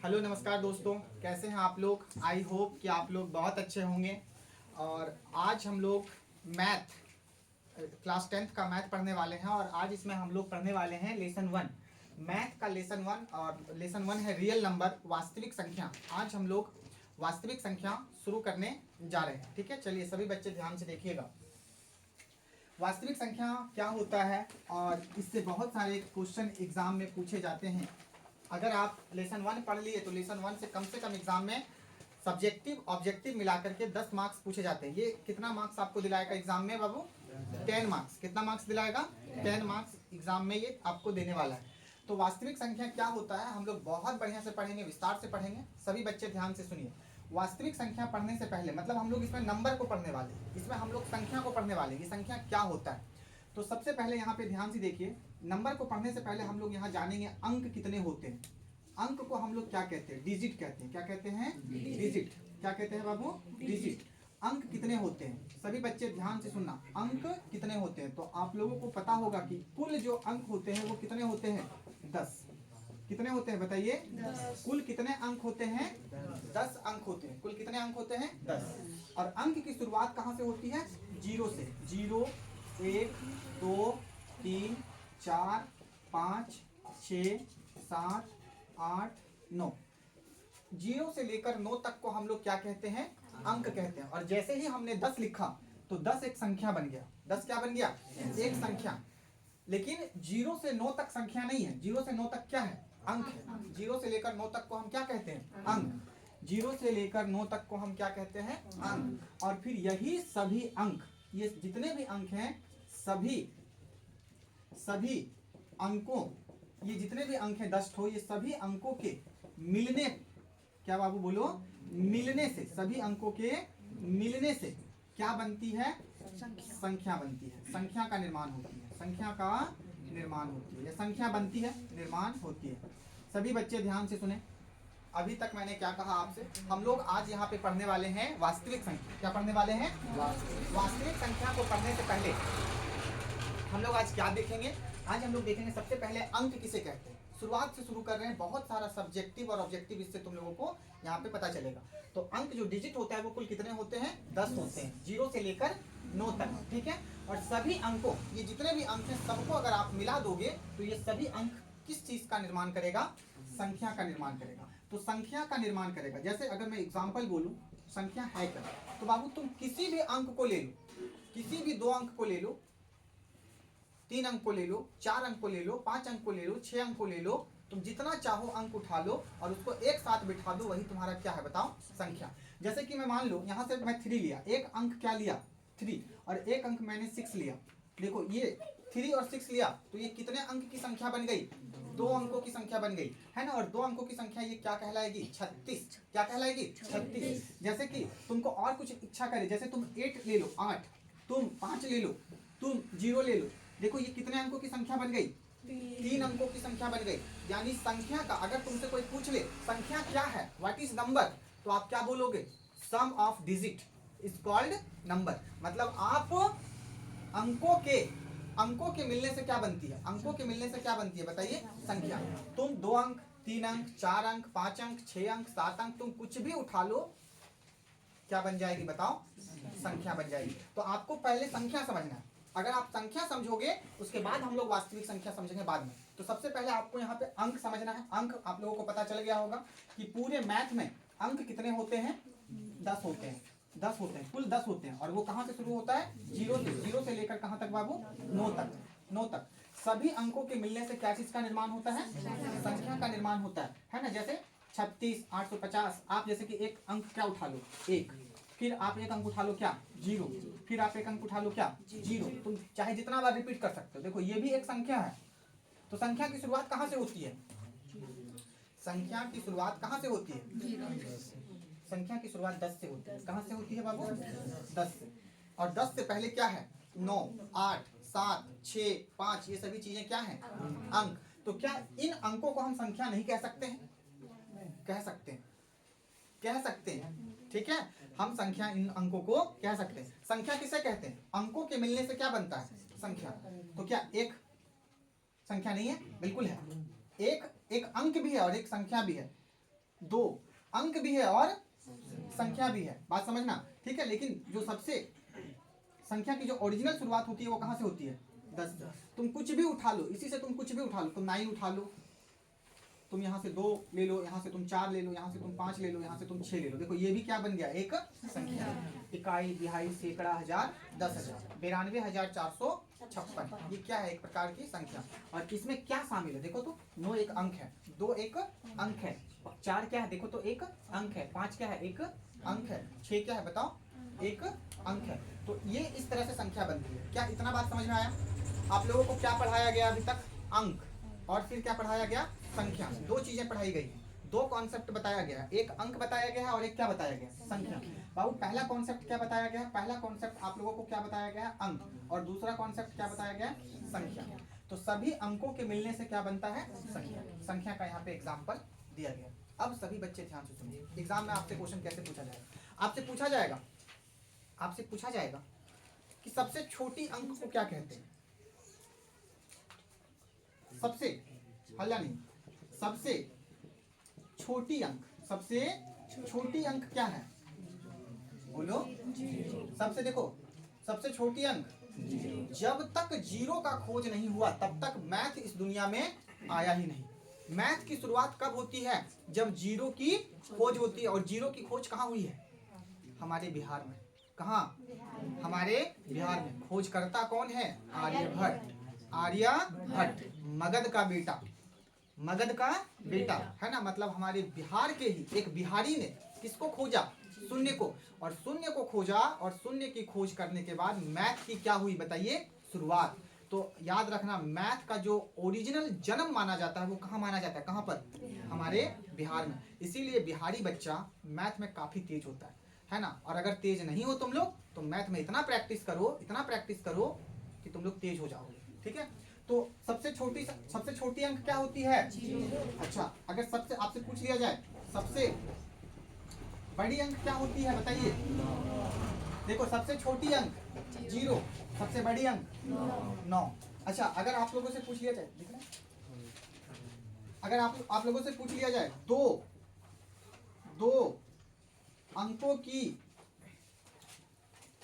Hello नमस्कार दोस्तों, कैसे हैं आप लोग। आई होप कि आप लोग बहुत अच्छे होंगे। और आज हम लोग मैथ क्लास 10th का मैथ पढ़ने वाले हैं। और आज इसमें हम लोग पढ़ने वाले हैं लेसन 1, मैथ का लेसन 1। और लेसन 1 है रियल नंबर, वास्तविक संख्या। आज हम लोग वास्तविक संख्या शुरू करने जा रहे हैं। ठीक है, चलिए सभी बच्चे ध्यान से देखिएगा। वास्तविक संख्या क्या होता है और इससे बहुत सारे क्वेश्चन एग्जाम में पूछे जाते हैं। अगर आप लेसन 1 पढ़ लिए तो लेसन 1 से कम एग्जाम में सब्जेक्टिव ऑब्जेक्टिव मिलाकर के 10 मार्क्स पूछे जाते हैं। ये कितना मार्क्स आपको दिलाएगा एग्जाम में बाबू? 10 मार्क्स। कितना मार्क्स दिलाएगा? 10 मार्क्स एग्जाम में ये आपको देने वाला है। तो वास्तविक संख्या क्या होता है हम लोग बहुत बढ़िया से पढ़ेंगे, विस्तार से पढ़ेंगे। सभी बच्चे ध्यान से सुनिए। वास्तविक संख्या पढ़ने से पहले मतलब हम लोग इसमें नंबर को पढ़ने वाले हैं, इसमें हम लोग संख्या को पढ़ने वाले हैं। ये संख्या क्या होता है, तो सबसे पहले यहाँ पे ध्यान से देखिए। नंबर को पढ़ने से पहले हम लोग यहाँ जानेंगे अंक कितने होते हैं। अंक को हम लोग क्या कहते हैं? डिजिट कहते हैं। क्या कहते हैं? डिजिट। क्या कहते हैं बाबू? डिजिट। अंक कितने होते हैं? सभी बच्चे ध्यान से सुनना, अंक कितने होते हैं। तो आप लोगों को पता होगा कि कुल जो अंक होते हैं वो कितने होते हैं? 10। कितने होते हैं बताइए? 10। कुल कितने अंक होते हैं? 10 अंक होते हैं। कुल कितने अंक होते हैं? 10। और अंक की शुरुआत कहाँ से होती है? जीरो से। 0, 1, 2, 3, 4, 5, 6, 7, 8, 9। 0 से लेकर 9 तक को हम लोग क्या कहते हैं? अंक कहते हैं। और जैसे ही हमने 10 लिखा तो 10 एक संख्या बन गया। 10 क्या बन गया? एक संख्या। लेकिन 0 से 9 तक संख्या नहीं है। 0 से 9 तक क्या है? अंक है। 0 से लेकर 9 तक को हम क्या कहते हैं? अंक। 0 से लेकर 9 तक को हम क्या कहते हैं? अंक। और फिर यही सभी अंक, ये जितने भी अंक हैं, सभी अंकों, ये जितने भी अंक हैं 10 ठो, ये सभी अंकों के मिलने, क्या बाबू बोलो? मिलने से, सभी अंकों के मिलने से क्या बनती है? संख्या बनती है। संख्या का निर्माण होती है। संख्या का निर्माण होती है, या संख्या बनती है, निर्माण होती है। सभी बच्चे ध्यान से सुने। अभी तक मैंने क्या कहा आपसे? हम लोग आज यहाँ पे पढ़ने वाले हैं वास्तविक संख्या। क्या पढ़ने वाले हैं? वास्तविक संख्या को पढ़ने से पहले हम लोग आज क्या देखेंगे? आज हम लोग देखेंगे सबसे पहले अंक किसे कहते हैं। शुरुआत से शुरू कर रहे हैं, बहुत सारा सब्जेक्टिव और ऑब्जेक्टिव इससे तुम लोगों को यहाँ पे पता चलेगा। तो अंक जो डिजिट होता है वो कुल कितने होते हैं? 10 होते हैं, 0 से लेकर 9 तक। ठीक है, और सभी अंकों, ये जितने भी अंक हैं सबको अगर आप मिला दोगे तो ये सभी अंक किस चीज का निर्माण करेगा? संख्या का निर्माण करेगा। तो संख्या का निर्माण करेगा। जैसे अगर मैं एग्जाम्पल बोलूं, संख्या है क्या, तो बाबू तुम किसी भी अंक को ले लो, किसी भी 2 अंक को ले लो, 3 अंक को ले लो, 4 अंक को ले लो, 5 अंक को ले लो, 6 अंक को ले लो, तुम जितना चाहो अंक उठा लो और उसको एक साथ बिठा दो, वही तुम्हारा क्या है बताओ? संख्या। जैसे कि मैं मान लो यहाँ से मैं 3 लिया, एक अंक क्या लिया? 3, और एक अंक मैंने 6 लिया। देखो ये 3 और 6 लिया तो ये कितने अंक की संख्या बन गई? 2 अंकों की संख्या बन गई, है ना। और 2 अंकों की संख्या ये क्या कहलाएगी? 36। क्या कहलाएगी? 36। जैसे कि तुमको और कुछ इच्छा करे, जैसे तुम 8 ले लो, 8, तुम 5 ले लो, तुम 0 ले लो। देखो ये कितने अंकों की संख्या बन गई? 3 अंकों की संख्या बन गई। यानी संख्या का, अगर तुमसे कोई पूछ ले संख्या क्या है, व्हाट इज नंबर, तो आप क्या बोलोगे? Sum of digit is called number. मतलब आप अंकों के मिलने से क्या बनती है? अंकों के मिलने से क्या बनती है बताइए? संख्या। तुम 2 अंक, 3 अंक, 4 अंक, 5 अंक, 6 अंक, 7 अंक, तुम कुछ भी उठा लो, क्या बन जाएगी बताओ? संख्या बन जाएगी। तो आपको पहले संख्या समझना है। अगर आप संख्या समझोगे उसके बाद हम लोग वास्तविक संख्या समझेंगे बाद में। तो सबसे पहले आपको यहाँ पे अंक समझना है। अंक आप लोगों को पता चल गया होगा कि पूरे मैथ में अंक कितने होते हैं? 10 होते हैं। 10 होते हैं, कुल 10 होते हैं। और वो कहाँ से शुरू होता है? 0 से। 0 से लेकर कहाँ तक बाबू? 9 तक। 9 तक सभी अंकों के मिलने से क्या चीज का निर्माण होता है? संख्या का निर्माण होता है ना। जैसे 36, 850, आप जैसे कि एक अंक क्या उठा लो? 1, फिर आप एक अंक उठा लो क्या? 0, फिर आप एक अंक उठा लो क्या? 0। तुम चाहे जितना बार रिपीट कर सकते हो। देखो ये भी एक संख्या है। तो संख्या की शुरुआत कहाँ से होती है? संख्या की शुरुआत कहाँ से होती है? संख्या की शुरुआत 10 से होती है। कहाँ से होती है बाबू? 10 से। और 10 से पहले क्या है? 9, 8, 7, 6, 5, ये सभी चीजें क्या है? अंक। तो क्या इन अंकों को हम संख्या नहीं कह सकते हैं? कह सकते हैं, कह सकते हैं। ठीक है, हम संख्या, इन अंकों को कह सकते हैं। संख्या किसे कहते हैं? अंकों के मिलने से क्या बनता है? संख्या। तो क्या एक संख्या नहीं है? बिल्कुल है। एक अंक भी है और एक संख्या भी है। 2 अंक भी है और संख्या भी है, बात समझना, ठीक है। लेकिन जो सबसे संख्या की जो ओरिजिनल शुरुआत होती है वो कहाँ से होती है? 10। तुम कुछ भी उठा लो, इसी से तुम कुछ भी उठा लो, तुम 9 उठा लो, तुम यहाँ से 2 ले लो, यहाँ से तुम 4 ले लो, यहाँ से तुम 5 ले लो, यहाँ से तुम 6 ले लो, देखो ये भी क्या बन गया? एक संख्या। इकाई, दिहाई, सैकड़ा, हजार, 10,000, 92,456, ये क्या है? एक प्रकार की संख्या। और इसमें क्या शामिल है देखो तो, 9 एक अंक है, 2 एक अंक है, 4 क्या है देखो तो एक अंक है, 5 क्या है? एक अंक है, 6 क्या है बताओ? एक अंक है। तो ये इस तरह से संख्या बनती है। क्या इतना बात समझ में आया? आप लोगों को क्या पढ़ाया गया अभी तक? अंक, और फिर क्या पढ़ाया गया? संख्या। 2 चीजें पढ़ाई गई हैं, 2 कॉन्सेप्ट बताया गया है, एक अंक बताया गया है और एक क्या बताया गया? संख्या। बाबू पहला कॉन्सेप्ट क्या बताया गया है? पहला कॉन्सेप्ट आप लोगों को क्या बताया गया है? अंक। और दूसरा कॉन्सेप्ट क्या बताया गया? संख्या। तो सभी अंकों के मिलने से क्या बनता है? संख्या। संख्या का यहाँ पे एग्जाम्पल दिया गया। अब सभी बच्चे ध्यान से सुनिए, एग्जाम में आपसे क्वेश्चन कैसे पूछा जाएगा? आपसे पूछा जाएगा कि सबसे छोटी अंक को क्या कहते हैं? सबसे, हल्ला नहीं, सबसे छोटी अंक, सबसे छोटी अंक क्या है? बोलो। सबसे, देखो सबसे छोटी अंक, जब तक 0 का खोज नहीं हुआ तब तक मैथ इस दुनिया में आया ही नहीं। मैथ की शुरुआत कब होती है? जब 0 की खोज होती है। और 0 की खोज कहाँ हुई है? हमारे बिहार में। कहाँ? हमारे बिहार में। खोजकर्ता कौन है? आर्यभट्ट। आर्यभट्ट, मगध का बेटा, मगध का बेटा है ना, मतलब हमारे बिहार के ही एक बिहारी ने किसको खोजा? शून्य को। और शून्य को खोजा, और शून्य की खोज करने के बाद मैथ की क्या हुई बताइए? शुरुआत। तो याद रखना, मैथ का जो ओरिजिनल जन्म माना जाता है वो कहाँ माना जाता है? कहाँ पर? हमारे बिहार में। इसीलिए बिहारी बच्चा मैथ में काफी तेज होता है ना। और अगर तेज नहीं हो तुम लोग तो मैथ में इतना प्रैक्टिस करो, इतना प्रैक्टिस करो कि तुम लोग तेज हो जाओगे, ठीक है। तो सबसे छोटी अंक क्या होती है? अच्छा, अगर सबसे आपसे पूछ लिया जाए सबसे बड़ी अंक क्या होती है बताइए? देखो सबसे छोटी अंक 0, सबसे बड़ी अंक 9। अच्छा, अगर आप लोगों से पूछ लिया जाए, अगर आप लोगों से पूछ लिया जाए दो अंकों की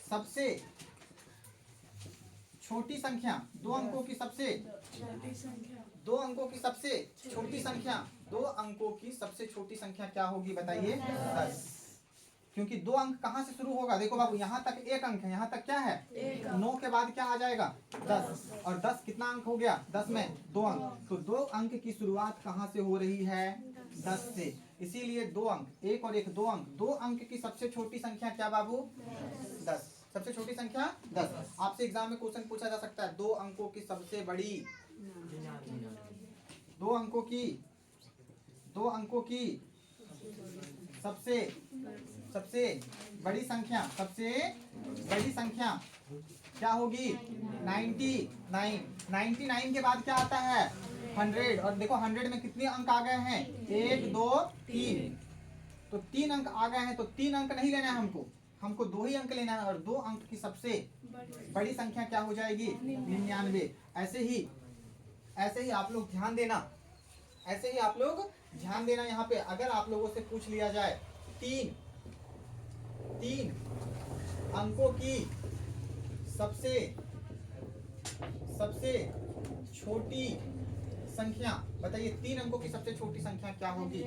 सबसे छोटी संख्या, 2 अंकों की सबसे छोटी संख्या, 2 अंकों की सबसे छोटी संख्या, 2 अंकों की सबसे छोटी संख्या क्या होगी बताइए? 10। क्योंकि 2 अंक कहाँ से शुरू होगा? देखो बाबू, यहाँ तक एक अंक है, यहाँ तक क्या है? 9 के बाद क्या आ जाएगा? 10। और 10 कितना अंक हो गया? 10 में 2 अंक। तो 2 अंक की शुरुआत कहाँ से हो रही है? 10 से। इसीलिए 2 अंक, एक और एक 2 अंक, 2 अंक की सबसे छोटी संख्या क्या बाबू? 10। सबसे छोटी संख्या 10। आपसे एग्जाम में क्वेश्चन पूछा जा सकता है 2 अंकों की सबसे बड़ी, 2 अंकों की सबसे बड़ी संख्या, सबसे बड़ी संख्या क्या होगी? 99। 99 के बाद क्या आता है? 100। और देखो 100 में कितने अंक आ गए हैं? 1 2 3। तो 3 अंक आ गए हैं, तो 3 अंक नहीं लेना है हमको 2 ही अंक लेना है। और 2 अंक की सबसे बड़ी संख्या क्या हो जाएगी? 99। ऐसे ही आप लोग ध्यान देना, यहाँ पे अगर आप लोगों से पूछ लिया जाए 3 अंकों की सबसे छोटी संख्या बताइए, 3 अंकों की सबसे छोटी संख्या क्या होगी?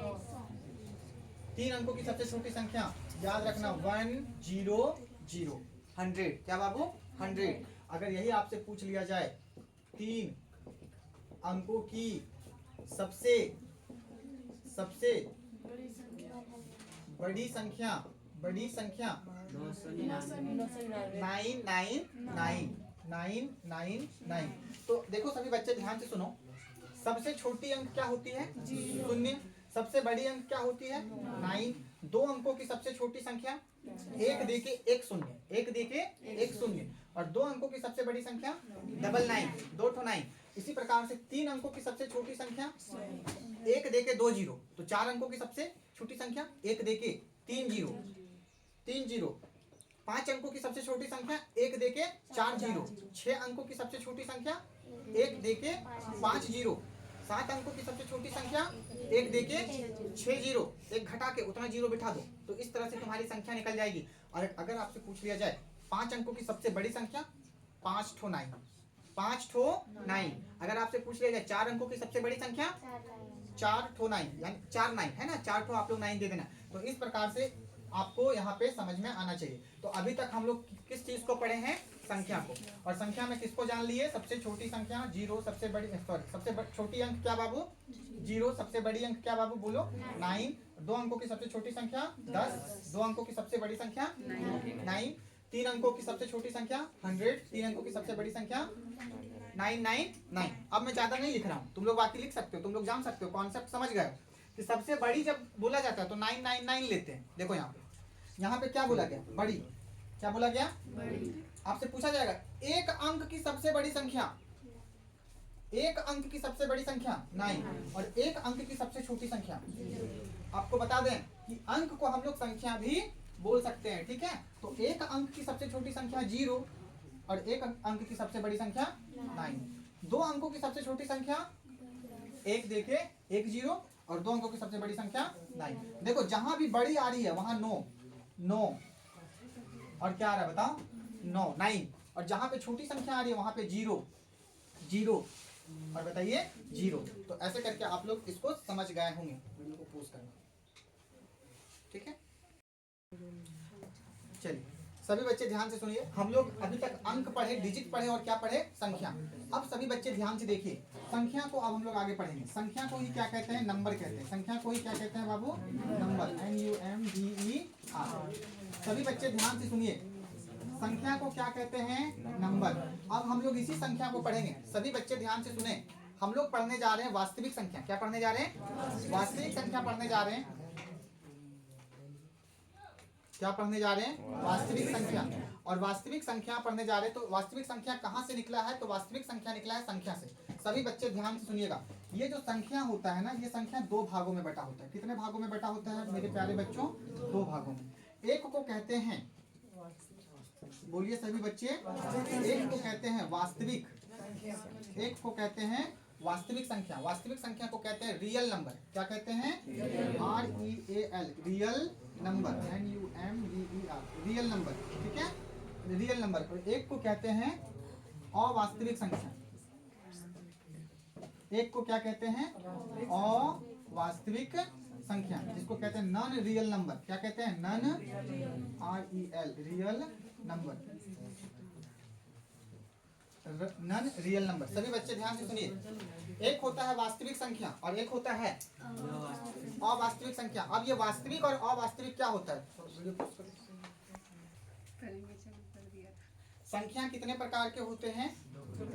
3 अंकों की सबसे छोटी संख्या याद रखना 100। 100 क्या बाबू? 100। अगर यही आपसे पूछ लिया जाए 3 अंकों की सबसे बड़ी संख्या 999। तो देखो सभी बच्चे ध्यान से सुनो, सबसे छोटी अंक क्या होती है? 0। सबसे बड़ी अंक क्या होती है? 9। 2 अंकों की सबसे छोटी संख्या 1 देके 1 शून्य, और 2 अंकों की सबसे बड़ी संख्या 99, 2 ठो 9। इसी प्रकार से 3 अंकों की सबसे छोटी संख्या 1 देके 2 जीरो, तो 4 अंकों की सबसे छोटी संख्या 1 देके 3 जीरो। 5 अंकों की सबसे छोटी संख्या 1 देके 4 जीरो। 6 अंकों की सबसे छोटी संख्या 1 देके 5 जीरो। 7 अंकों की सबसे छोटी संख्या, एक देके 6 जीरो, एक घटा के उतना जीरो बिठा दो, तो इस तरह से तुम्हारी संख्या निकल जाएगी। और अगर आपसे पूछ लिया जाए 5 अंकों की सबसे बड़ी संख्या, 5 ठो 9, 5 ठो 9। अगर आपसे पूछ लिया जाए 4 अंकों की सबसे बड़ी संख्या, 4 ठो 9, यानी 4 9 है ना, 4 ठो आप लोग 9 दे देना। तो इस प्रकार से आपको यहाँ पे समझ में आना चाहिए। तो अभी तक हम लोग किस चीज को पढ़े हैं, संख्या को। और संख्या में किसको जान लिए, सबसे छोटी संख्या 0, सबसे बड़ी सबसे छोटी अंक क्या बाबू, 0, सबसे बड़ी अंक क्या बाबू बोलो, 9, 2 अंकों की सबसे छोटी संख्या 10, 2 अंकों की सबसे बड़ी संख्या 9, 3 अंकों की सबसे छोटी संख्या 100, 3 अंकों की सबसे बड़ी संख्या 999। अब मैं ज्यादा नहीं लिख रहा हूँ, तुम लोग बाकी लिख सकते हो, तुम लोग जान सकते हो, कॉन्सेप्ट समझ गए कि सबसे बड़ी जब बोला जाता है तो 999 लेते हैं। देखो यहाँ पे क्या बोला गया, बड़ी, क्या बोला गया, आपसे पूछा जाएगा एक अंक की सबसे बड़ी संख्या, एक अंक की सबसे बड़ी संख्या 9 और एक अंक की सबसे छोटी संख्या। आपको बता दें कि अंक को हम लोग संख्या भी बोल सकते हैं, ठीक है। तो एक अंक की सबसे छोटी संख्या 0 और एक अंक की सबसे बड़ी संख्या 9, 2 अंकों की सबसे छोटी संख्या, एक देखे 1 0 और 2 अंकों की सबसे बड़ी संख्या 9। देखो जहां भी बड़ी आ रही है वहां 9 और क्या आ रहा है बताओ, 9 और जहां पे छोटी संख्या आ रही है वहां पे 0 और बताइए 0। तो ऐसे करके आप लोग इसको समझ गए होंगे, वीडियो को पोस्ट करना, ठीक है। चलिए सभी बच्चे ध्यान से सुनिए, हम लोग अभी तक अंक पढ़े, डिजिट पढ़े और क्या पढ़े, संख्या। अब सभी बच्चे ध्यान से देखिए, संख्या को अब हम लोग आगे पढ़ेंगे। संख्या को ही क्या कहते हैं, नंबर कहते हैं। संख्या को ही क्या कहते हैं बाबू, नंबर, NUMBER। सभी बच्चे ध्यान से सुनिए, संख्या को क्या कहते हैं, नंबर। अब हम लोग इसी संख्या को पढ़ेंगे, सभी बच्चे ध्यान से सुने। हम लोग पढ़ने जा रहे हैं वास्तविक संख्या। क्या पढ़ने जा रहे हैं, वास्तविक संख्या पढ़ने जा रहे हैं। क्या पढ़ने जा रहे हैं, वास्तविक संख्या। और वास्तविक संख्या पढ़ने जा रहे हैं, तो वास्तविक संख्या कहाँ से निकला है, तो वास्तविक संख्या निकला है संख्या से। सभी बच्चे ध्यान से सुनिएगा, ये जो संख्या होता है ना, ये संख्या 2 भागों में बटा होता है। कितने भागों में बटा होता है मेरे प्यारे बच्चों, 2 भागों में। एक को कहते हैं, बोलिए सभी बच्चे, एक को कहते हैं वास्तविक, एक को कहते हैं वास्तविक संख्या। वास्तविक संख्या को कहते हैं रियल नंबर। क्या कहते हैं, REAL, real number, NUMBER, real number, ठीक है, रियल नंबर। और एक को कहते हैं अवास्तविक संख्या। एक को क्या कहते हैं, अवास्तविक संख्या, जिसको कहते हैं नॉन रियल नंबर। क्या कहते हैं, non, REL, real number, non real number. सभी बच्चे ध्यान से सुनिए, एक होता है वास्तविक संख्या और एक होता है अवास्तविक संख्या। अब ये वास्तविक और अवास्तविक क्या होता है, संख्या कितने प्रकार के होते हैं,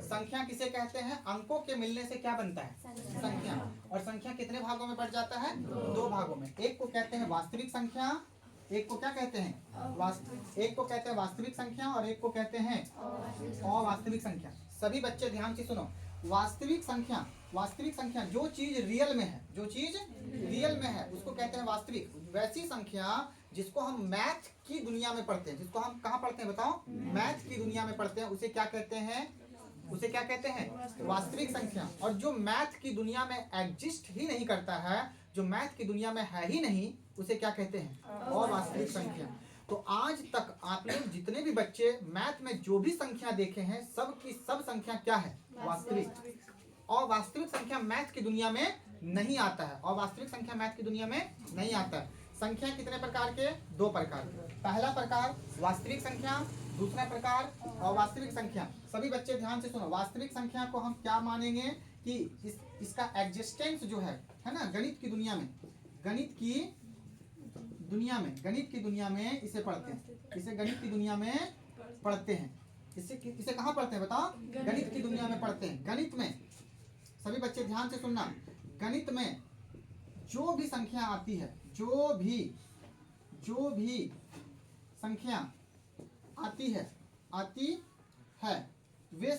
संख्या किसे कहते हैं, अंकों के मिलने से क्या बनता है, संख्या। और संख्या कितने भागों में बढ़ जाता है, 2 भागों में। एक को कहते हैं वास्तविक संख्या, एक को क्या कहते हैं, एक को कहते हैं वास्तविक संख्या और एक को कहते हैं अवास्तविक संख्या। सभी बच्चे ध्यान से सुनो, वास्तविक संख्या, वास्तविक संख्या जो चीज रियल में है, जो चीज रियल में है उसको कहते हैं वास्तविक। वैसी संख्या जिसको हम मैथ की दुनिया में पढ़ते हैं, जिसको हम कहाँ पढ़ते हैं बताओ, मैथ की दुनिया में पढ़ते हैं, उसे क्या कहते हैं, उसे क्या कहते हैं, वास्तविक संख्या। और जो मैथ की दुनिया में एग्जिस्ट ही नहीं करता है, जो मैथ की दुनिया में है ही नहीं, उसे क्या कहते हैं, अवास्तविक संख्या। तो आज तक आप लोग जितने भी बच्चे मैथ में जो भी संख्या देखे हैं, सब की सब संख्या क्या है, वास्तविक। अवास्तविक संख्या मैथ की दुनिया में नहीं आता है, अवास्तविक संख्या मैथ की दुनिया में नहीं आता है। संख्या कितने प्रकार के, 2 प्रकार के। पहला प्रकार वास्तविक संख्या, दूसरा प्रकार अवास्तविक संख्या। सभी बच्चे ध्यान से सुनो, वास्तविक संख्या को हम क्या मानेंगे कि इसका एग्जिस्टेंस जो है ना, गणित की दुनिया में, गणित की दुनिया में इसे पढ़ते हैं, इसे गणित की दुनिया में पढ़ते हैं। इसे कहाँ पढ़ते हैं बताओ, गणित की दुनिया में पढ़ते हैं। गणित में सभी बच्चे ध्यान से सुनना, गणित में जो भी संख्या आती है, जो भी संख्या आती है वे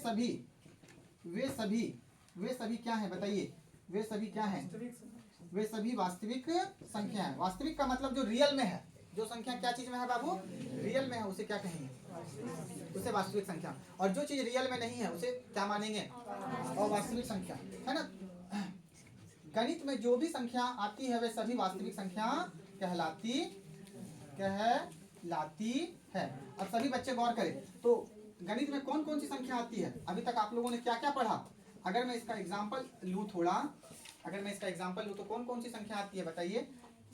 सभी क्या है बताइए, वे सभी क्या है, वे सभी वास्तविक संख्या है। वास्तविक का मतलब जो रियल में है, जो संख्या क्या चीज में है बाबू, रियल में है, उसे क्या कहेंगे, उसे वास्तविक संख्या। और जो चीज रियल में नहीं है उसे क्या मानेंगे, अवास्तविक संख्या, है ना। गणित में जो भी संख्या आती है वे सभी वास्तविक संख्या कहलाती है। अब सभी बच्चे गौर करें, तो गणित में कौन कौन सी संख्या आती है? अभी तक आप लोगों ने क्या क्या पढ़ा? अगर मैं इसका एग्जाम्पल लूँ तो कौन कौन सी संख्या आती है बताइए?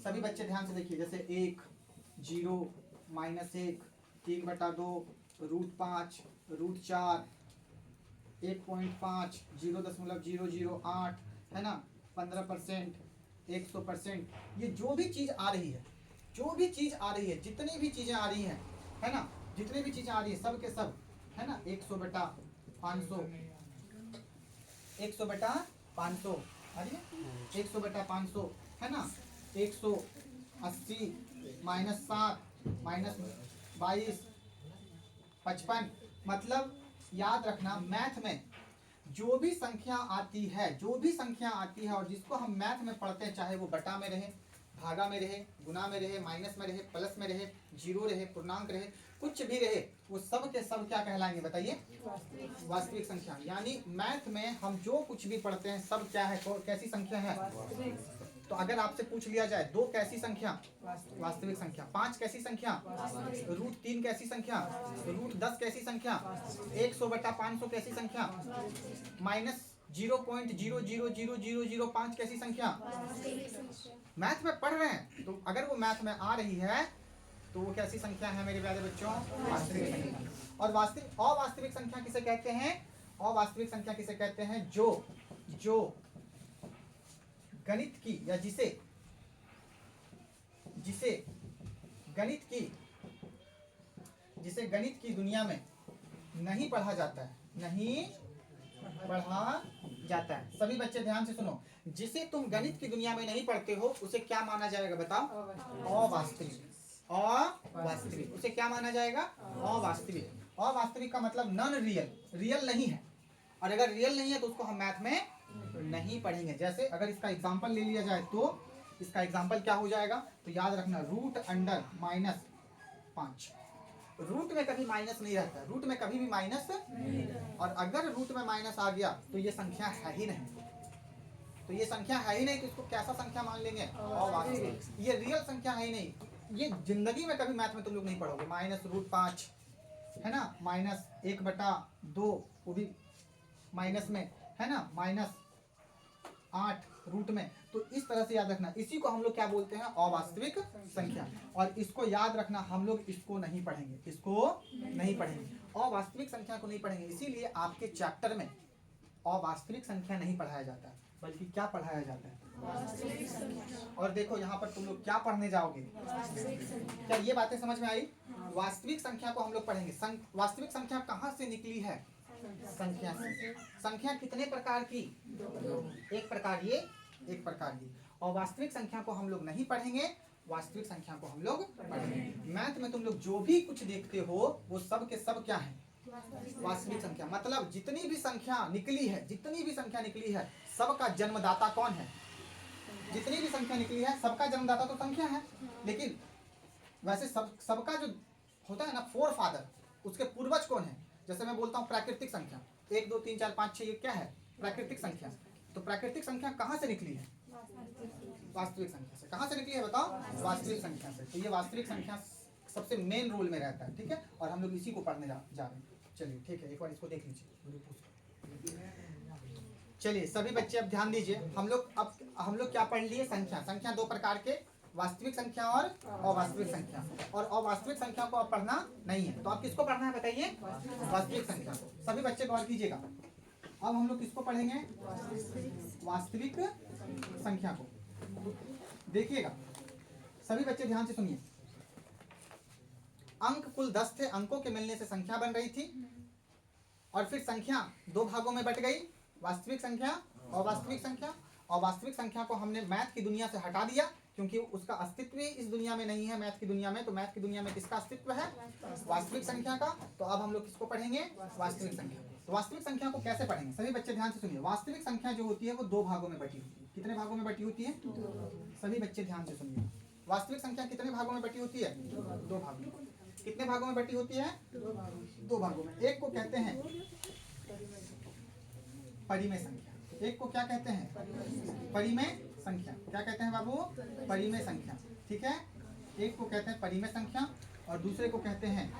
सभी बच्चे ध्यान से देखिए, जैसे 1, 0, -1, 3/2, √5, √4, 1.5, 0.008, है ना, 15%, 100%। ये जो भी चीज़ आ रही है, जितनी भी चीज़ें आ रही हैं, है ना, जितनी भी चीज़ें आ रही है सब के सब, है ना, 100/500, 100/500 आ रही है, 100/500, है ना, 180, -7, -22, 55। मतलब याद रखना, मैथ में जो भी संख्या आती है और जिसको हम मैथ में पढ़ते हैं, चाहे वो बटा में रहे, भागा में रहे, गुना में रहे, माइनस में रहे, प्लस में रहे, जीरो रहे, पूर्णांक रहे, कुछ भी रहे, वो सब के सब क्या कहलाएंगे बताइए? वास्तविक संख्या। यानी मैथ में हम जो कुछ भी पढ़ते हैं सब क्या है, कैसी संख्या है? तो अगर आपसे पूछ लिया जाए 2 कैसी संख्या? वास्तविक संख्या। 5 कैसी संख्या? √3 कैसी संख्या? √10 कैसी संख्या? 100/500 कैसी संख्या? -0.000005 कैसी संख्या? मैथ में पढ़ रहे हैं, तो अगर वो मैथ में आ रही है तो वो कैसी संख्या है मेरे प्यारे बच्चों? वास्तविक संख्या। और अवास्तविक संख्या किसे कहते हैं? अवास्तविक संख्या किसे कहते हैं? जो गणित की, या जिसे गणित की दुनिया में नहीं पढ़ा जाता है। सभी बच्चे ध्यान से सुनो, जिसे तुम गणित की दुनिया में नहीं पढ़ते हो उसे क्या माना जाएगा बताओ? अवास्तविक। उसे क्या माना जाएगा? अवास्तविक का मतलब नॉन रियल नहीं है, और अगर रियल नहीं है तो उसको हम मैथ में नहीं पढ़ेंगे। जैसे अगर इसका एग्जांपल ले लिया जाए तो इसका एग्जांपल क्या हो जाएगा? तो याद रखना, √5। रूट में कभी माइनस नहीं रहता, रूट में कभी भी माइनस नहीं, और अगर रूट में माइनस आ गया तो ये संख्या है ही नहीं। तो इसको कैसा संख्या मान लेंगे? अवास्तविक। ये रियल संख्या है ही नहीं, ये जिंदगी में कभी मैथ में तुम लोग नहीं पढ़ोगे। -√5, है ना, -1/2, वो भी माइनस में, है ना, -8 रूट में। तो इस तरह से याद रखना, इसी को हम लोग क्या बोलते हैं? अवास्तविक संख्या। और इसको याद रखना, हम लोग इसको नहीं पढ़ेंगे, अवास्तविक संख्या को नहीं पढ़ेंगे। इसीलिए आपके चैप्टर में अवास्तविक संख्या नहीं पढ़ाया जाता है, बल्कि क्या पढ़ाया जाता है? वास्तविक संख्या। और देखो यहाँ पर तुम लोग क्या पढ़ने जाओगे? क्या ये बातें समझ में आई? वास्तविक संख्या को हम लोग पढ़ेंगे। वास्तविक संख्या कहाँ से निकली है? संख्या से। संख्या कितने प्रकार की? 1 प्रकार ये, 1 प्रकार ये। और वास्तविक संख्या को हम लोग नहीं पढ़ेंगे, वास्तविक संख्या को हम लोग पढ़ेंगे। मैथ में तुम लोग जो भी कुछ देखते हो वो सब के सब क्या है? वास्तविक संख्या। मतलब जितनी भी संख्या निकली है सबका जन्मदाता कौन है? जितनी भी संख्या निकली है सबका जन्मदाता तो संख्या है, लेकिन वैसे सबका जो होता है ना फोर फादर, उसके पूर्वज कौन है? जैसे मैं बोलता हूँ प्राकृतिक संख्या 1 2 3 4 5 6, ये क्या है? प्राकृतिक संख्या। तो प्राकृतिक संख्या कहाँ से निकली है? वास्तविक संख्या से। कहाँ से निकली है बताओ? वास्तविक संख्या से। तो ये वास्तविक संख्या सबसे मेन रोल में रहता है, ठीक है। और हम लोग इसी को पढ़ने जा रहे हैं। चलिए ठीक है, एक बार इसको देख लीजिए। चलिए सभी बच्चे अब ध्यान दीजिए, हम लोग क्या पढ़ लिए? संख्या 2 प्रकार के, वास्तविक संख्या और अवास्तविक संख्या। और अवास्तविक संख्या को अब पढ़ना नहीं है, तो आप किसको पढ़ना है बताइए? वास्तविक संख्या को। सभी बच्चे गौर कीजिएगा, अब हम लोग किसको पढ़ेंगे? वास्तविक संख्या को। देखिएगा सभी बच्चे ध्यान से सुनिए, अंक कुल 10 थे, अंकों के मिलने से संख्या बन रही थी, और फिर संख्या 2 भागों में बट गई, वास्तविक संख्या और वास्तविक संख्या। और वास्तविक संख्या को हमने मैथ की दुनिया से हटा दिया, क्योंकि उसका अस्तित्व ही इस दुनिया में नहीं है मैथ की दुनिया में। तो मैथ की दुनिया में किसका अस्तित्व है? वास्तविक संख्या का। तो अब हम लोग किसको पढ़ेंगे? वास्तविक संख्या। तो वास्तविक संख्या को कैसे पढ़ेंगे? सभी बच्चे ध्यान से सुनिए, वास्तविक संख्या जो होती है वो 2 भागों में बटी होती है। कितने भागों में बटी होती है? 2। सभी बच्चे ध्यान से सुनिए, वास्तविक संख्या कितने भागों में बटी होती है? 2 भागों में। कितने भागों में बटी होती है? 2 भागों में। एक को कहते हैं परिमेय संख्या, एक को क्या कहते हैं? परिमेय संख्या। क्या कहते हैं बाबू? परिमेय संख्या। ठीक है, एक को कहते हैं परिमेय संख्या और दूसरे को कहते हैं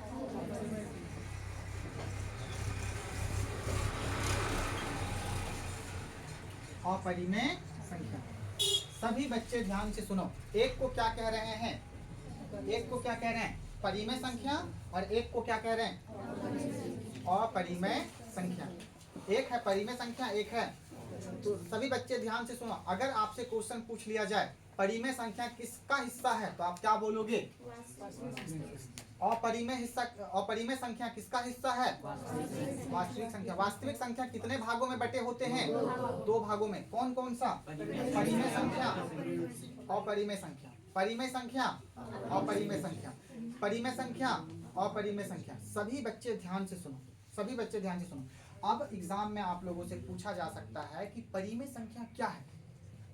अपरिमेय संख्या। सभी बच्चे ध्यान से सुनो, एक को क्या कह रहे हैं? एक को क्या कह रहे हैं? परिमेय संख्या, और एक को क्या कह रहे हैं? अपरिमेय संख्या। एक है परिमेय संख्या, एक है, तो सभी बच्चे ध्यान से सुनो, अगर आपसे क्वेश्चन पूछ लिया जाए परिमेय संख्या किसका हिस्सा है तो आप क्या बोलोगे? अपरिमेय हिस्सा, अपरिमेय संख्या किसका हिस्सा है? वास्तविक संख्या। वास्तविक संख्या कितने भागों में बटे होते हैं? दो भागों में। कौन कौन सा? परिमेय संख्या, अपरिमेय संख्या। परिमेय संख्या, अपरिमेय संख्या। परिमेय संख्या, अपरिमेय संख्या। सभी बच्चे ध्यान से सुनो, सभी बच्चे ध्यान से सुनो। अब एग्जाम में आप लोगों से पूछा जा सकता है कि परिमेय संख्या क्या है?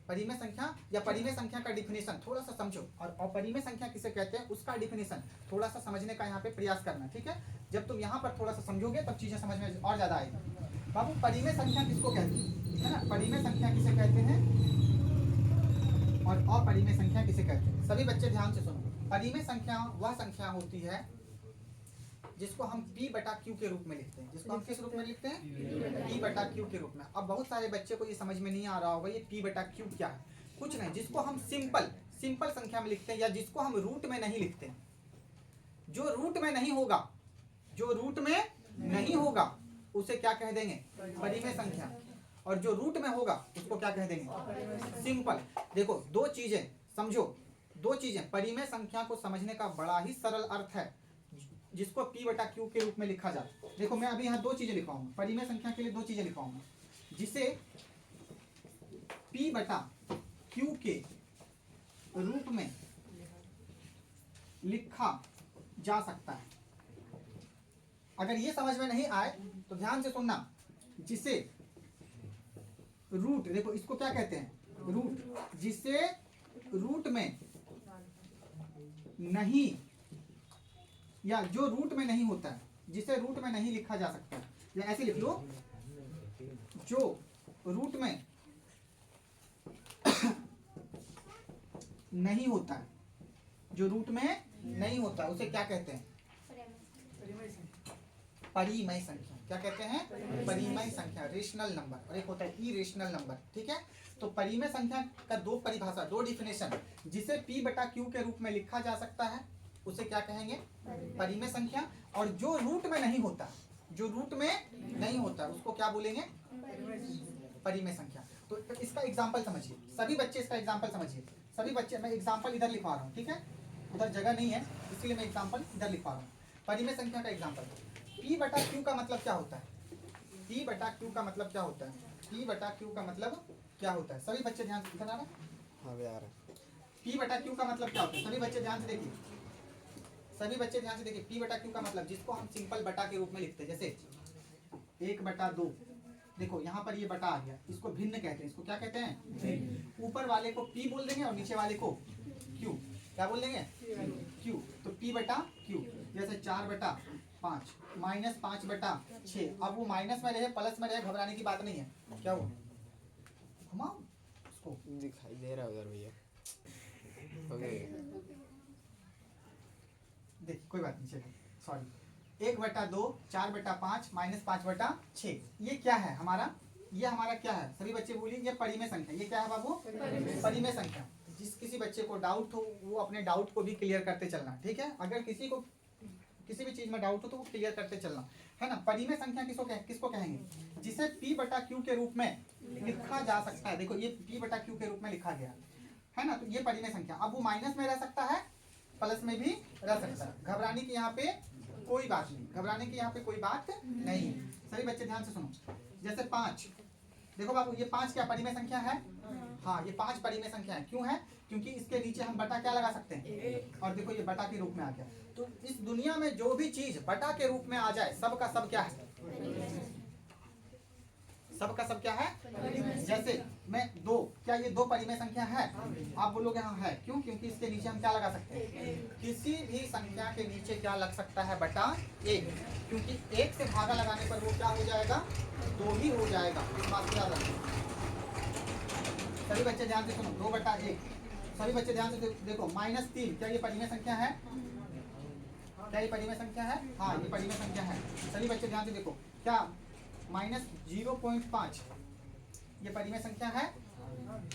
परिमेय संख्या या परिमेय संख्या का डिफिनेशन थोड़ा सा समझो, और अपरिमेय संख्या किसे कहते हैं उसका डिफिनेशन थोड़ा सा समझने का यहाँ पे प्रयास करना। ठीक है, जब तुम यहाँ पर थोड़ा सा समझोगे तब चीजें समझ में और ज्यादा आएगी। बाबू, परिमेय संख्या किसको कहते हैं? है ना, परिमेय संख्या किसे कहते हैं और अपरिमेय संख्या किसे कहते हैं? सभी बच्चे ध्यान से सुनो। परिमेय संख्या वह संख्या होती है जिसको हम P बटा Q के रूप में लिखते हैं। जिसको हम किस रूप में लिखते हैं? P बटा Q के रूप में। अब बहुत सारे बच्चे को ये समझ में नहीं आ रहा होगा ये P बटा Q क्या है। कुछ नहीं, जिसको हम सिंपल संख्या में लिखते हैं, या जिसको हम रूट में नहीं लिखते। जो रूट में नहीं होगा, जो रूट में नहीं होगा उसे क्या कह देंगे? परिमेय संख्या। और जो रूट में होगा उसको क्या कह देंगे? सिंपल। देखो दो चीजें समझो, दो चीजें। परिमेय संख्या को समझने का बड़ा ही सरल अर्थ है जिसको P बटा Q के रूप में लिखा जाता है। देखो मैं अभी यहाँ दो चीजें लिखवाऊंगा, परिमेय संख्या के लिए दो चीजें लिखवाऊंगा जिसे P बटा Q के रूप में लिखा जा सकता है। अगर ये समझ में नहीं आए तो ध्यान से सुनना, जिसे रूट, देखो इसको क्या कहते हैं? रूट। जिसे रूट में नहीं, या जो रूट में नहीं होता है, जिसे रूट में नहीं लिखा जा सकता, या ऐसे लिख लो, जो रूट में नहीं होता है, जो रूट में नहीं होता उसे क्या कहते हैं? परिमेय संख्या। क्या कहते हैं? परिमेय संख्या, रेशनल नंबर। और एक होता है इरेशनल नंबर। ठीक है, तो परिमेय संख्या का दो परिभाषा, दो डिफिनेशन। जिसे P बटा Q के रूप में लिखा जा सकता है उसे क्या कहेंगे? परिमेय संख्या। और जो रूट में नहीं होता, जो रूट में नहीं होता उसको क्या बोलेंगे? परिमेय संख्या। तो इसका एग्जांपल समझिए, सभी बच्चे इसका एग्जांपल समझिए। सभी बच्चे, मैं एग्जांपल इधर लिखवा रहा हूँ, ठीक है, उधर जगह नहीं है इसलिए मैं एग्जांपल इधर लिखवा रहा हूँ। परिमेय संख्या का एग्जांपल, P बटा Q का मतलब क्या होता है? P बटा Q का मतलब क्या होता है? P बटा Q का मतलब क्या होता है? सभी बच्चे ध्यान से, हाँ यार, P बटा Q का मतलब क्या होता है? सभी बच्चे ध्यान से देखिए, सभी बच्चे ध्यान से देखिए। P बटा Q का मतलब, जिसको हम सिंपल बटा के रूप में लिखते हैं, जैसे 1/2। देखो यहाँ पर ये बटा आ गया, इसको भिन्न कहते हैं। इसको क्या कहते हैं? ऊपर वाले को P बोल देंगे और नीचे वाले को Q। क्या बोल देंगे? Q। तो P बटा Q। जैसे 4/5 माइनस 5/6। अब वो माइनस में रहे प्लस में रहे, घबराने की बात नहीं है। क्या हुआ? घुमाओ उसको, दिखाई दे रहा है उधर भैया। देख कोई बात नहीं, चलो सॉरी। 1/2 4/5 माइनस 5/6, ये क्या है हमारा? ये हमारा क्या है? सभी बच्चे बोलिए, ये परिमेय संख्या। ये क्या है बाबू? परिमेय संख्या। जिस किसी बच्चे को डाउट हो वो अपने डाउट को भी क्लियर करते चलना, ठीक है। अगर किसी को किसी भी चीज में डाउट हो तो वो क्लियर करते चलना, है ना। परिमेय संख्या किसको कहेंगे? जिसे P बटा Q के रूप में लिखा जा सकता है। देखो ये P बटा Q के रूप में लिखा गया है ना, तो ये परिमेय संख्या। अब वो माइनस में रह सकता है, प्लस में भी रह सकता है। घबराने की यहाँ पे कोई बात नहीं, घबराने की यहाँ पे कोई बात नहीं। सभी बच्चे ध्यान से सुनो, जैसे 5, देखो बाबू ये 5 क्या परिमेय संख्या है? हाँ, ये 5 परिमेय संख्या है। क्यों है? क्योंकि इसके नीचे हम बटा क्या लगा सकते हैं? और देखो ये बटा के रूप में आ गया। तो इस दुनिया में जो भी चीज बटा के रूप में आ जाए, सब का सब क्या है? सब का सब क्या है? जैसे मैं 2, क्या ये 2 परिमेय संख्या है? आप बोलोगे हाँ है। क्यों? क्योंकि इसके नीचे हम क्या लगा सकते हैं? किसी भी संख्या के नीचे क्या लग सकता है? बटा 1। क्योंकि 1 से भागा लगाने पर वो क्या हो जाएगा? 2 ही हो जाएगा। इस बात को याद रखना। सभी बच्चे ध्यान से सुनो, 2/1। सभी बच्चे ध्यान से देखो, -3 क्या ये परिमेय संख्या है? क्या ये परिमेय संख्या है? हाँ, ये परिमेय संख्या है। सभी बच्चे ध्यान से देखो, क्या -0.5 ये परिमेय संख्या है?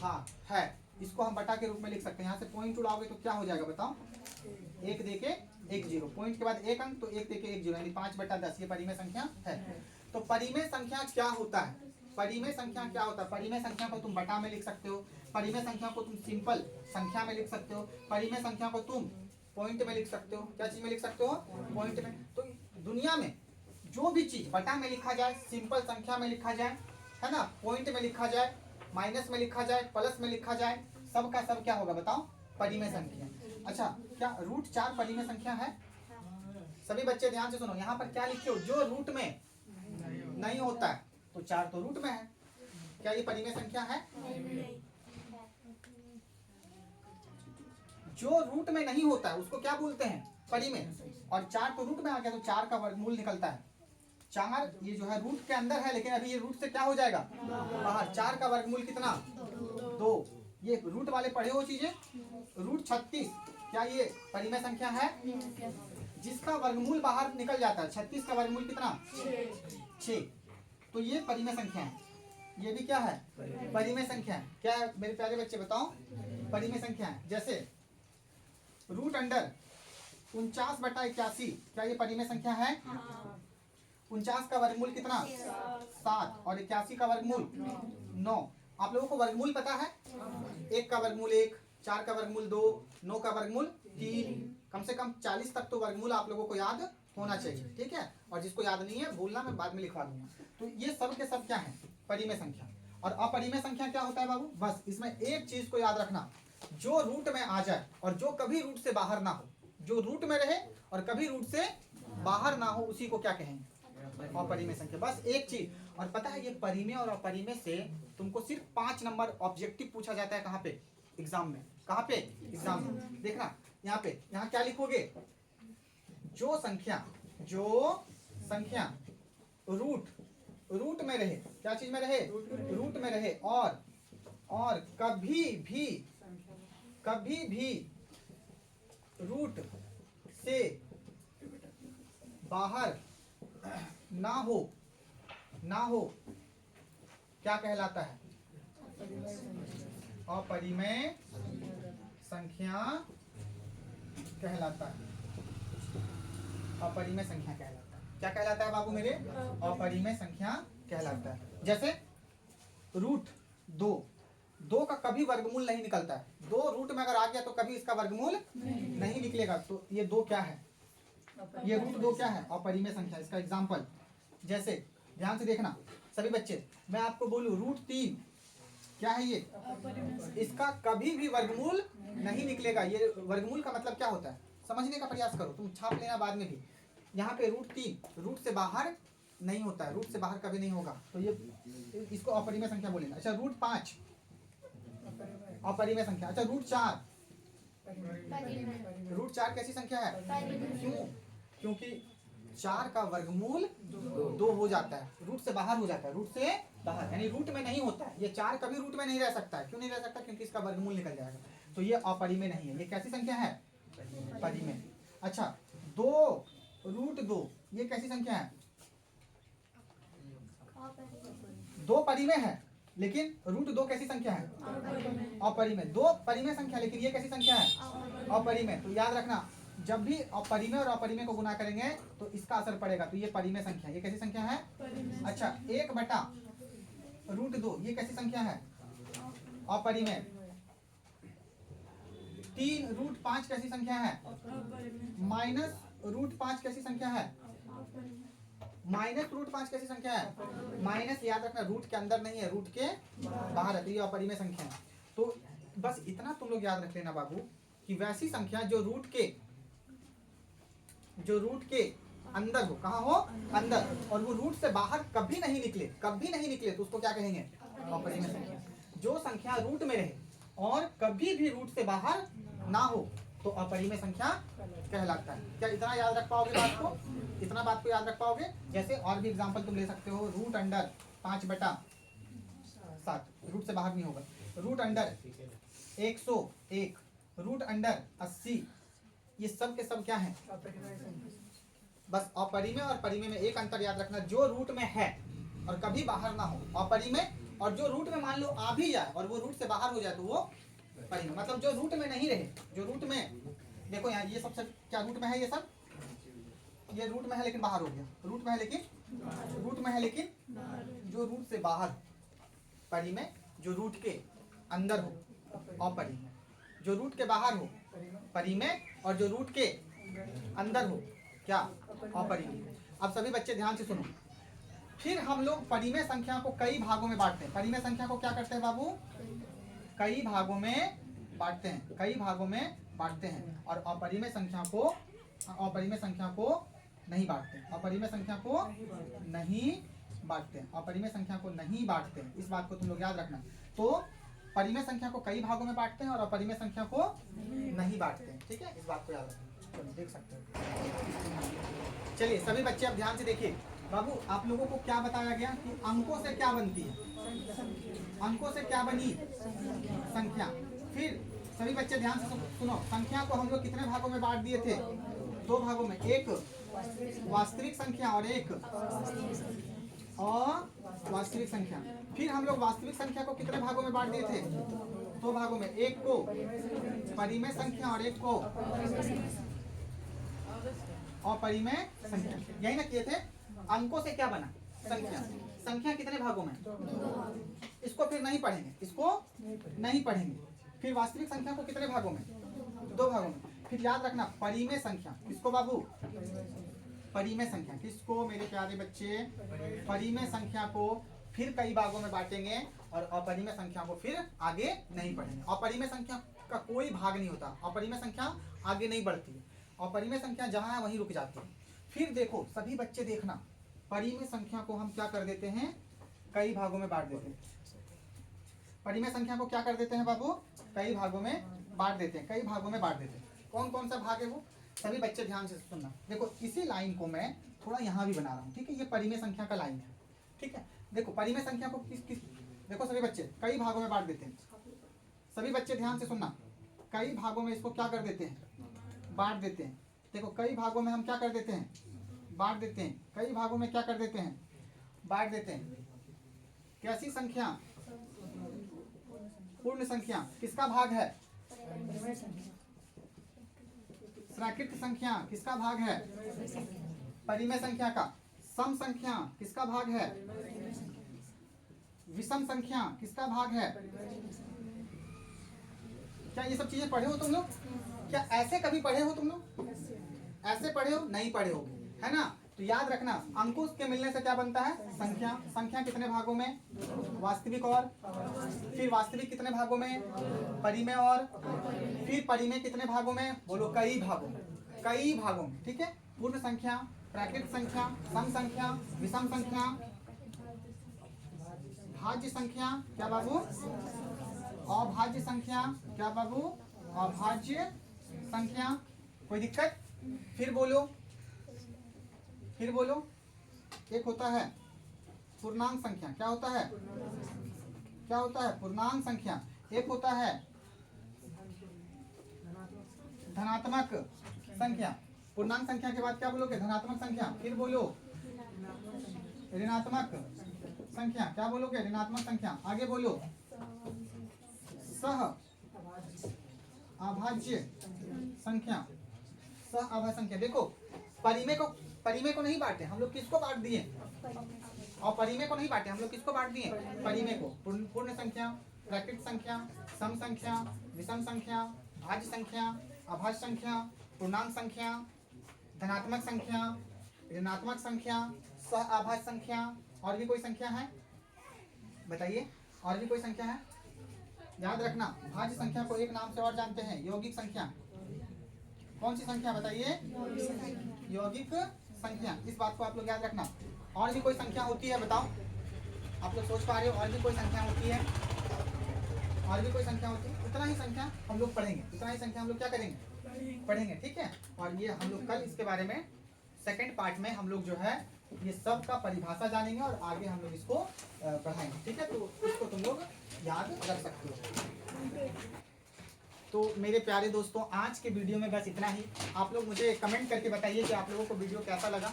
हाँ है। इसको हम बटा के रूप में लिख सकते हैं। यहाँ से पॉइंट उड़ाओगे तो क्या हो जाएगा बताओ? 1 देके 1 0, पॉइंट के बाद 1 अंक, तो 1 देके 1 0, यानी 5/10 ये परिमेय संख्या है। तो परिमेय संख्या क्या होता है? परिमेय संख्या क्या होता है? परिमेय संख्या को तुम बटा में लिख सकते हो, परिमेय संख्या को तुम सिंपल संख्या में लिख सकते हो, परिमेय संख्या को तुम पॉइंट में लिख सकते हो। क्या चीज में लिख सकते हो? पॉइंट में। तो दुनिया में जो भी चीज बटा में लिखा जाए, सिंपल संख्या में लिखा जाए, है ना, पॉइंट में लिखा जाए, माइनस में लिखा जाए, प्लस में लिखा जाए, सब का सब क्या होगा बताओ? परिमेय संख्या। अच्छा, क्या √4 परिमेय संख्या है? सभी बच्चे ध्यान से सुनो, यहाँ पर क्या लिखे हो? जो रूट में नहीं होता है तो 4 तो रूट में है। क्या ये परिमेय संख्या है? जो रूट में नहीं होता है उसको क्या बोलते हैं? परिमेय। और 4 तो रूट में आ गया, तो 4 का वर्गमूल निकलता है 4। ये जो है रूट के अंदर है, लेकिन अभी ये रूट से क्या हो जाएगा? बाहर। 4 का वर्गमूल कितना? 2। ये रूट वाले पढ़े हो चीजें। √36 क्या ये परिमेय संख्या है? जिसका वर्गमूल बाहर निकल जाता है। 36 का वर्गमूल कितना? 6। तो ये परिमेय संख्या है। ये भी क्या है? परिमेय संख्या है। क्या है मेरे प्यारे बच्चे बताओ? परिमेय संख्या है। जैसे √49/81 क्या ये परिमेय संख्या है? 49 का वर्गमूल कितना? 7। और 81 का वर्गमूल 9। आप लोगों को वर्गमूल पता है? 1 का वर्गमूल 1, 4 का वर्गमूल 2, 9 का वर्गमूल 3। कम से कम 40 तक तो वर्गमूल आप लोगों को याद होना चाहिए, ठीक है। और जिसको याद नहीं है बोलना, मैं बाद में लिखवा दूंगा। तो ये सब के सब क्या है? परिमेय संख्या। और अपरिमेय संख्या क्या होता है बाबू? बस इसमें एक चीज को याद रखना, जो रूट में आ जाए और जो कभी रूट से बाहर ना हो। जो रूट में रहे और कभी रूट से बाहर ना हो, उसी को क्या कहेंगे? अपरिमेय संख्या। बस एक चीज। और पता है ये परिमेय और अपरिमेय से तुमको सिर्फ 5 नंबर ऑब्जेक्टिव पूछा जाता है। कहाँ पे? एग्जाम में। कहाँ पे? एग्जाम में। देखना यहाँ पे, यहाँ क्या लिखोगे? जो संख्या रूट में रहे। क्या चीज में रहे? रूट में रहे। और कभी भी रूट से बाहर ना हो क्या कहलाता है? अपरिमेय संख्या कहलाता है। अपरिमेय संख्या कहलाता है। क्या कहलाता है बाबू मेरे? अपरिमेय संख्या कहलाता है। जैसे √2 का कभी वर्गमूल नहीं निकलता है। 2 रूट में अगर आ गया तो कभी इसका वर्गमूल नहीं निकलेगा। तो ये 2 क्या है? ये √2 क्या है? अपरिमेय संख्या। इसका एग्जाम्पल जैसे ध्यान से देखना सभी बच्चे, मैं आपको बोलूं √3 क्या है? ये इसका कभी भी वर्गमूल नहीं निकलेगा। ये वर्गमूल का मतलब क्या होता है समझने का प्रयास करो, तुम छाप लेना बाद में भी। यहाँ पे √3 रूट से बाहर नहीं होता है, रूट से बाहर कभी नहीं होगा, तो ये इसको अपरिमेय संख्या बोलेंगे। अच्छा √5 अपरिमेय संख्या। अच्छा √4 कैसी संख्या है? क्यों? क्योंकि 4 का वर्गमूल 2 हो जाता है, रूट से बाहर हो जाता है। रूट से बाहर यानी रूट में नहीं होता है। ये 4 कभी रूट में नहीं रह सकता है। क्यों नहीं रह सकता? क्योंकि इसका वर्गमूल निकल जाएगा। तो ये अपरिमेय नहीं है। ये कैसी संख्या है? परिमेय। अच्छा 2√2 ये कैसी संख्या है? 2 परिमेय है, लेकिन √2 कैसी संख्या है? अपरिमेय। 2 परिमेय संख्या, लेकिन ये कैसी संख्या है? अपरिमेय। तो याद रखना, जब भी अपरिमेय और अपरिमेय को गुना करेंगे तो इसका असर पड़ेगा। तो ये परिमेय संख्या। ये कैसी संख्या है? अच्छा 1/√2 ये कैसी संख्या है? अपरिमेय। 3√5 कैसी संख्या है? -√5 कैसी संख्या है? -√5 कैसी संख्या है? माइनस। याद रखना रूट के अंदर नहीं है, रूट के बाहर है। तो ये अपरिमेय संख्या है। तो बस इतना तुम लोग याद रख लेना बाबू कि वैसी संख्या जो रूट के अंदर हो। कहाँ हो? अंदर। और वो रूट से बाहर कभी नहीं निकले, कभी नहीं निकले, तो उसको क्या कहेंगे? अपरिमेय संख्या। जो संख्या रूट में रहे और कभी भी रूट से बाहर ना हो तो अपरिमेय संख्या कहलाता है। क्या इतना याद रख पाओगे बात को? इतना बात को याद रख पाओगे? जैसे और भी एग्जांपल तुम ले सकते हो, रूट अंडर 5/7, रूट से बाहर नहीं होगा। रूट अंडर 101, रूट अंडर 80, ये सब के सब क्या है? बस अपरिमेय और परिमेय में एक अंतर याद रखना, जो रूट में है और कभी बाहर ना हो अपरिमेय, और जो रूट में मान लो आ भी जाए और वो रूट से बाहर हो जाए तो वो परिमेय। मतलब जो रूट में नहीं रहे, जो रूट में, देखो यहाँ ये सब क्या रूट में है? ये सब ये रूट में है लेकिन बाहर हो गया, रूट में है लेकिन जो रूट से बाहर परिमेय, जो रूट के अंदर हो अपरिमेय, जो रूट के बाहर हो परिमेय, और जो रूट के अंदर हो क्या? अपरिमेय। अब सभी बच्चे ध्यान से सुनो। फिर हम लोग परिमेय संख्या को कई भागों में बांटते हैं। परिमेय संख्या को क्या करते हैं बाबू? कई भागों में बांटते हैं, कई भागों में बांटते हैं। और अपरिमेय संख्या को नहीं बांटते, अपरिमेय संख्या को नहीं बांटते, अपरिमेय संख्या को नहीं बांटते। इस बात को तुम लोग याद रखना। तो परिमेय संख्या को कई भागों में बांटते हैं और अपरिमेय संख्या को नहीं बांटते हैं। ठीक है, इस बात को याद रखना। चलो देख सकते हो। चलिए सभी बच्चे अब ध्यान से देखिए। बाबू आप लोगों को क्या बताया गया कि अंकों से क्या बनती है? अंकों से क्या बनी? संख्या। फिर सभी बच्चे ध्यान से सुनो, संख्या को हम लोग कितने भागों में बांट दिए थे? 2 भागों में, एक वास्तविक संख्या और एक अवास्तविक संख्या। फिर हम लोग वास्तविक संख्या को कितने भागों में बांट दिए थे? 2 भागों में, एक को परिमेय संख्या और एक को अपरिमेय संख्या। यही ना किए थे? अंकों से क्या बना? संख्या। संख्या कितने भागों में? इसको फिर नहीं पढ़ेंगे, इसको नहीं पढ़ेंगे। फिर वास्तविक संख्या को कितने भागों में? 2 भागों में। फिर याद रखना परिमेय संख्या, किसको बाबू? परिमेय संख्या किसको मेरे प्यारे बच्चे? परिमेय संख्या को फिर कई भागों में बांटेंगे और अपरिमेय संख्या को फिर आगे नहीं पढ़ेंगे। अपरिमेय संख्या का कोई भाग नहीं होता, अपरिमेय संख्या आगे नहीं बढ़ती है, अपरिमेय संख्या जहां है वहीं रुक जाती है। फिर देखो सभी बच्चे देखना, परिमेय संख्या को हम क्या कर देते हैं? कई भागों में बांट देते हैं। परिमेय संख्या को क्या कर देते हैं बाबू? कई भागों में बांट देते हैं, कई भागों में बांट देते हैं। कौन कौन सा भाग है वो? सभी बच्चे ध्यान से सुनना। देखो इसी लाइन को मैं थोड़ा यहाँ भी बना रहा हूँ, ठीक है? ये परिमेय संख्या का लाइन है, ठीक है? देखो परिमेय संख्या को किस देखो सभी बच्चे कई भागों में बांट देते हैं। सभी बच्चे ध्यान से सुनना, कई भागों में इसको क्या कर देते हैं? बांट देते हैं। देखो कई भागों में हम क्या कर देते हैं? बांट देते हैं। कई भागों में क्या कर देते हैं? बांट देते हैं। कैसी संख्या? पूर्ण संख्या किसका भाग है? प्राकृत संख्या किसका भाग है? परिमेय संख्या का। सम संख्या किसका भाग है? विषम संख्या किसका भाग है? क्या ये सब चीजें पढ़े हो तुम लोग? क्या ऐसे कभी पढ़े हो तुम लोग? ऐसे पढ़े हो? नहीं पढ़े हो, है ना? तो याद रखना अंकों के मिलने से क्या बनता है? संख्या। संख्या कितने भागों में? वास्तविक और फिर वास्तविक कितने भागों में? परिमेय और फिर परिमेय कितने भागों में? बोलो कई भागों में, कई भागों में, ठीक है? पूर्ण संख्या, प्राकृत संख्या, सम संख्या, विषम संख्या, भाज्य संख्या, क्या बाबू? अभाज्य संख्या, क्या बाबू? अभाज्य संख्या। कोई दिक्कत? फिर बोलो, फिर बोलो। एक होता है पूर्णांक संख्या। क्या होता है? क्या होता है? पूर्णांक संख्या। एक होता है धनात्मक संख्या। पूर्णांक संख्या के बाद क्या बोलोगे? धनात्मक संख्या। फिर बोलो ऋणात्मक संख्या। क्या बोलोगे? ऋणात्मक संख्या। आगे बोलो सह अभाज्य संख्या। सह अभाज्य संख्या। देखो परिमेय को नहीं बांटे हम लोग, किसको बांट दिए? और परिमेय को नहीं बांटे हम लोग, किसको बांट दिए? परिमेय को। पूर्ण संख्या, प्राकृत संख्या, सम संख्या, विषम संख्या, भाज्य संख्या, अभाज्य संख्या, पूर्णांक संख्या, धनात्मक संख्या, ऋणात्मक संख्या, सह अभाज्य संख्या। और भी कोई संख्या है? बताइए, और भी कोई संख्या है? याद रखना भाज्य संख्या को एक नाम से और जानते हैं, यौगिक संख्या। कौन सी संख्या बताइए? यौगिक संख्या, इस बात को आप लोग याद रखना। और भी कोई संख्या होती है बताओ, आप लोग सोच पा रहे हो? और भी कोई संख्या होती है? और भी कोई संख्या होती है? उतना ही संख्या हम लोग पढ़ेंगे, उतना ही संख्या हम लोग क्या करेंगे? पढ़ेंगे, ठीक है। और ये हम लोग कल इसके बारे में सेकंड पार्ट में हम लोग जो है ये सब का परिभाषा जानेंगे और आगे हम लोग इसको पढ़ाएंगे, ठीक है। तो इसको तुम लोग याद रख सकते हो। तो मेरे प्यारे दोस्तों, आज के वीडियो में बस इतना ही। आप लोग मुझे कमेंट करके बताइए कि आप लोगों को वीडियो कैसा लगा।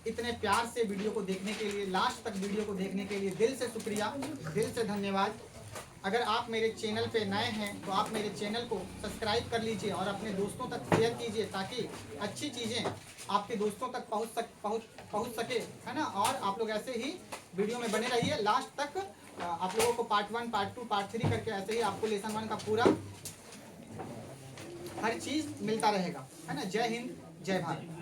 इतने प्यार से वीडियो को देखने के लिए, लास्ट तक वीडियो को देखने के लिए दिल से शुक्रिया, दिल से धन्यवाद। अगर आप मेरे चैनल पे नए हैं तो आप मेरे चैनल को सब्सक्राइब कर लीजिए और अपने दोस्तों तक शेयर कीजिए ताकि अच्छी चीज़ें आपके दोस्तों तक पहुंच सके, है ना। और आप लोग ऐसे ही वीडियो में बने रहिए लास्ट तक। आप लोगों को पार्ट 1, पार्ट 2, पार्ट 3 करके ऐसे ही आपको लेसन 1 का पूरा हर चीज़ मिलता रहेगा, है ना। जय हिंद, जय भारत।